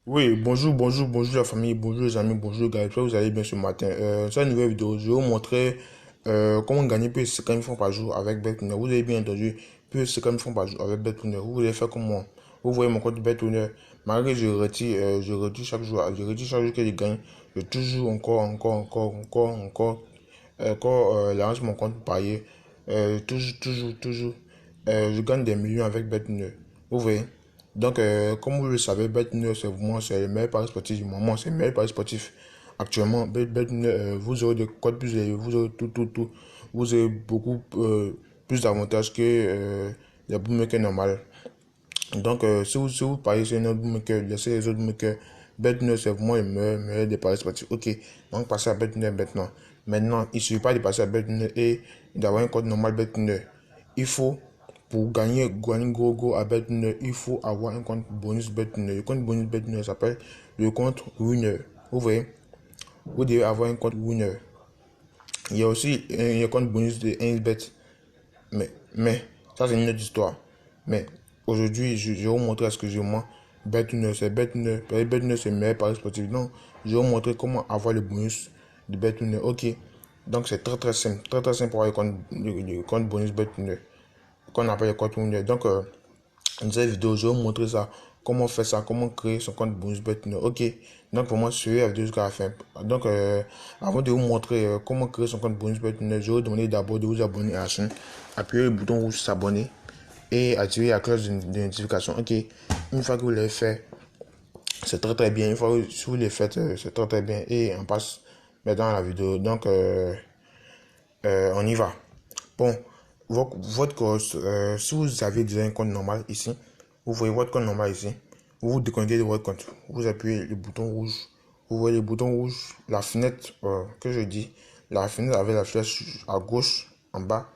Oui, bonjour la famille, bonjour les amis, bonjour les gars, j'espère que vous allez bien ce matin. Cette nouvelle vidéo, je vais vous montrer comment gagner plus de 50 000 francs par jour avec BetTuner. Vous avez bien entendu, plus de 50 000 francs par jour avec BetTuner. Vous voulez faire comme moi. Vous voyez mon compte BetTuner. Malgré que je retire chaque jour, que je gagne. Je toujours lance mon compte parier. Toujours. Je gagne des millions avec BetTuner. Vous voyez? Donc, comme vous le savez, BetNet, c'est le meilleur pari sportif du moment. C'est le meilleur pari sportif. Actuellement, BetNet, vous aurez des codes plus élevés, vous aurez tout. Vous aurez beaucoup plus d'avantages que les bookmakers normales. Donc, si vous pariez sur un autre bookmaker, laissez les autres bookmakers. BetNet, c'est vraiment le meilleur des paris sportifs. Ok, donc passez à BetNet maintenant. Maintenant, il ne suffit pas de passer à BetNet et d'avoir un code normal BetNet. Il faut, pour gagner gros à BetNet, il faut avoir un compte bonus BetNet. Le compte bonus BetNet s'appelle le compte Winner. Vous voyez, vous devez avoir un compte Winner. Il y a aussi un compte bonus de 1xBet. Mais, ça c'est une autre histoire. Mais aujourd'hui, je vais vous montrer exclusivement BetNet. BetNet, c'est le meilleur pari sportif. Donc, je vais vous montrer comment avoir le bonus de BetNet. Ok. Donc, c'est très simple pour avoir le compte bonus BetNet. Qu'on appelle le compte Winner. Donc, dans cette vidéo, je vais vous montrer ça. Comment faire ça, comment créer son compte bonus BetNet. Ok, donc pour moi, suivez la vidéo jusqu'à la fin. Donc, avant de vous montrer comment créer son compte bonus BetNet, je vais vous demander d'abord de vous abonner à la chaîne. Appuyez le bouton rouge s'abonner et activer la cloche de notification. Ok, une fois que vous l'avez fait, c'est très bien. Une fois que si vous l'avez fait, c'est très bien. Et on passe maintenant à la vidéo. Donc, on y va. Bon, si vous avez déjà un compte normal ici, vous voyez votre compte normal ici, vous vous déconnectez de votre compte, vous appuyez le bouton rouge, vous voyez le bouton rouge, la fenêtre que je dis, la fenêtre avec la flèche à gauche en bas,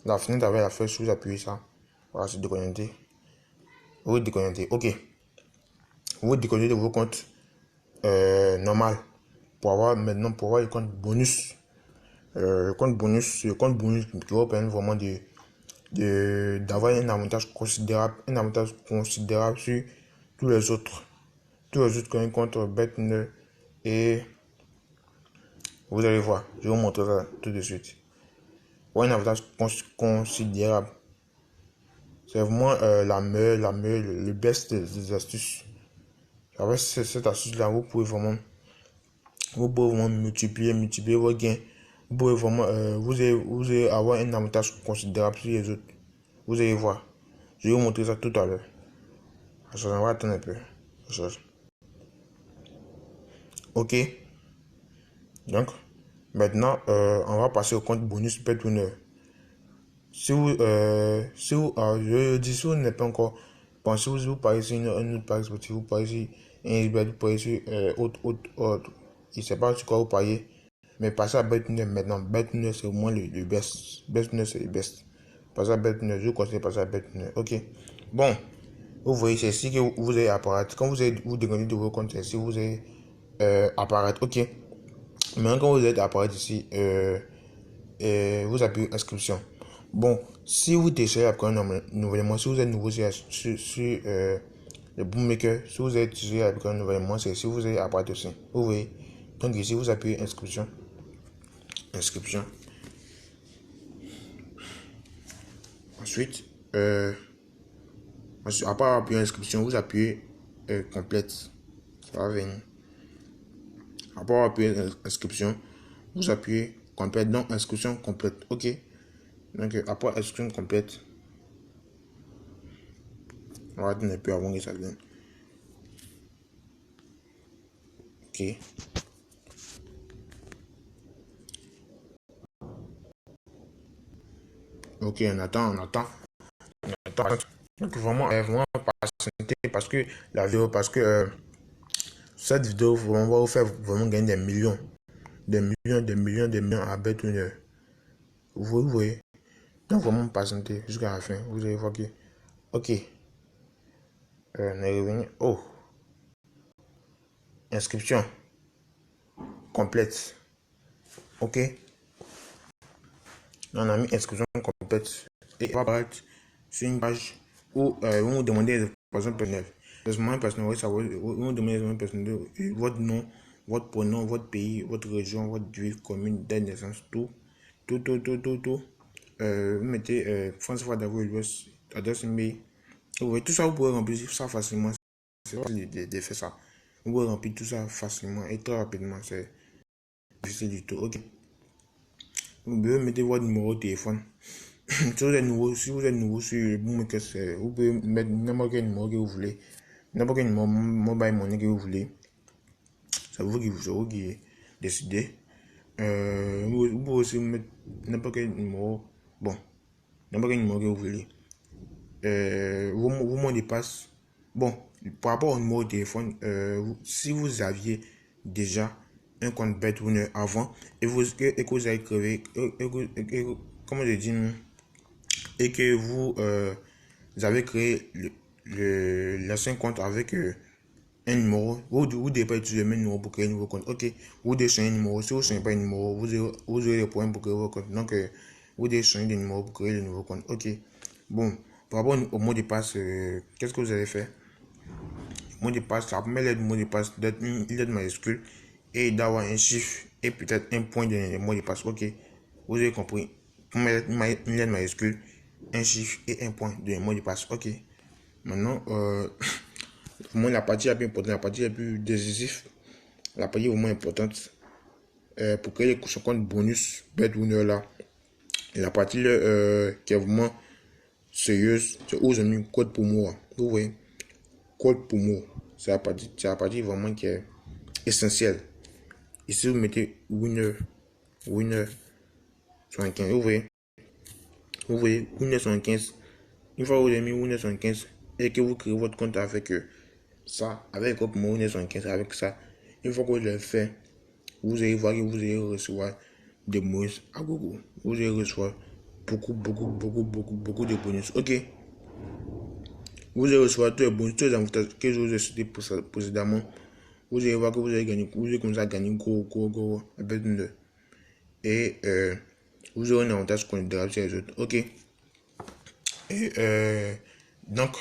la fenêtre avec la flèche, vous appuyez ça, voilà, c'est déconnecté, vous déconnectez, ok, vous déconnectez de vos comptes normal pour avoir le compte bonus. Le compte bonus qui va permettre vraiment d'avoir un avantage considérable sur tous les autres. Tous les autres qui ont un compte BetNet et vous allez voir, je vais vous montrer ça tout de suite. Ouais, un avantage considérable. C'est vraiment le best des astuces. Avec cette astuce-là, vous pouvez vraiment multiplier vos gains. Vous pouvez vraiment, vous allez avoir un avantage considérable sur les autres. Vous allez voir. Je vais vous montrer ça tout à l'heure. Ça va attendre un peu. Ok. Donc, maintenant, on va passer au compte bonus BetWinner. Je dis, si vous n'êtes pas encore pensez, vous pariez sur un autre pari sportif, vous pariez sur un XBet, vous pariez sur autre. Je ne sais pas sur quoi vous pariez, mais passez à BetWinner maintenant. BetWinner, c'est au moins le best. BetWinner, c'est le best. Passez à BetWinner, je vous conseille de passer à BetWinner. Ok. Bon, vous voyez, c'est ici que vous allez apparaître. Quand vous déconnectez de vos comptes, c'est ici que vous allez apparaître. Ok. Maintenant, quand vous êtes apparaître ici, vous appuyez inscription. Bon, si vous téléchargez l'application nouvellement, si vous êtes nouveau sur le Boommaker, si vous êtes téléchargé l'application nouvellement, c'est si vous allez apparaître aussi. Vous voyez. Donc ici, vous appuyez inscription. Inscription. Ensuite, après avoir appuyé inscription, vous appuyez complète. Ça va venir. Après avoir appuyé inscription, vous appuyez complète. Donc, inscription complète. OK. Donc, après inscription complète, on va attendre un peu avant que ça vienne. OK. Ok, on attend. Donc vraiment patienter parce que la vidéo, parce que cette vidéo vraiment va vous faire vraiment gagner des millions à BetWinner. Vous voyez. Donc vraiment patienter jusqu'à la fin. Vous allez voir que, ok, on est revenu. Oh, inscription complète. Ok, on a mis inscription complète et on va apparaître sur une page où vous nous demandez des informations personnelles. Les moyens personnels, ça va vous demander les moyens personnels, votre nom, votre prénom, votre pays, votre région, votre ville, commune, date de naissance, tout. Tout. Vous mettez France Fadavo l'Ouest, adresse email. Vous voyez, tout ça, vous pouvez remplir ça facilement. C'est facile de faire ça. Vous pouvez remplir tout ça facilement et très rapidement. C'est difficile du tout. Ok. Vous pouvez mettre votre numéro de téléphone. Si vous êtes nouveau sur Boommaker, vous pouvez mettre n'importe quel numéro que vous voulez. N'importe quel numéro mobile money que vous voulez. C'est vous qui décidez. Vous pouvez aussi mettre n'importe quel numéro. Bon, n'importe quel numéro que vous voulez. Vos mots de passe. Bon, par rapport au numéro de téléphone, si vous aviez déjà un compte BetWinner avant et que vous avez créé, comment je dis, et que vous avez créé l'ancien compte avec un numéro, vous devez pas utiliser le même numéro pour créer un nouveau compte. Ok, vous devez changer un numéro. Si vous ne changez pas un numéro, vous aurez des problèmes pour créer votre compte. Donc, vous devez changer de numéro pour créer le nouveau compte. Ok, bon, par rapport au mot de passe, qu'est-ce que vous allez faire? Mot de passe, la première lettre du mot de passe d'être une lettre majuscule et d'avoir un chiffre et peut-être un point de mot de passe. Ok, vous avez compris. Première lettre, une lettre majuscule, un chiffre et un point de mot de passe. Ok, maintenant, pour moi, la partie la plus importante, la partie la plus décisive, la partie vraiment importante pour créer son compte bonus BetWinner là, la partie qui est vraiment sérieuse, c'est où j'ai mis code pour moi. Vous voyez, code pour moi, c'est la partie vraiment qui est essentielle. Ici, vous mettez winner 75. Vous voyez, winner 75. Une fois que vous avez mis winner 75 et que vous créez votre compte avec ça, avec code pour moi winner 75, avec ça, une fois que vous l'avez fait, vous allez voir que vous allez recevoir des bonus à gogo. Vous allez recevoir beaucoup de bonus. Ok. Vous allez recevoir tous les bonus, tous les avantages que je vous ai cités précédemment. Vous allez voir que vous allez gagner, vous allez commencer à gagner gros, et vous aurez un avantage considérable sur les autres. Ok. Et donc,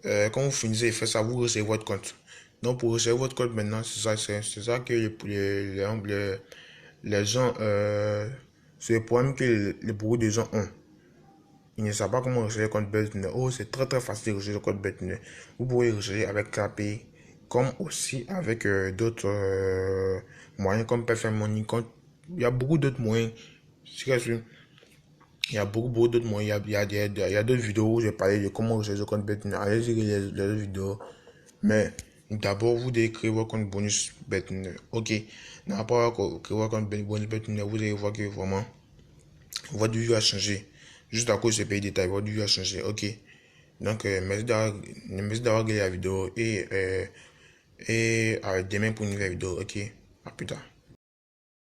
quand vous finissez de faire ça, vous recevez votre compte. Donc, pour recevoir votre compte maintenant, c'est ça que les gens, c'est le problème que beaucoup de gens ont. Ils ne savent pas comment recharger le compte BetWinner. Oh, c'est très facile de recharger le compte BetWinner. Vous pouvez recharger avec KPI, comme aussi avec d'autres moyens comme PFM Money. Il y a beaucoup d'autres moyens. Il y a beaucoup d'autres moyens. Il y a d'autres vidéos où j'ai parlé de comment recharger le compte BetWinner. Allez-y les autres vidéos. Mais d'abord, vous devez créer votre compte bonus BetWinner. Ok. Après avoir créé votre compte bonus BetWinner, vous allez voir que vraiment votre vie a changé. Juste à cause de ces pays détails, votre vie a changé. Ok. Donc, merci d'avoir regardé la vidéo et à demain pour une nouvelle vidéo. Ok. À plus tard.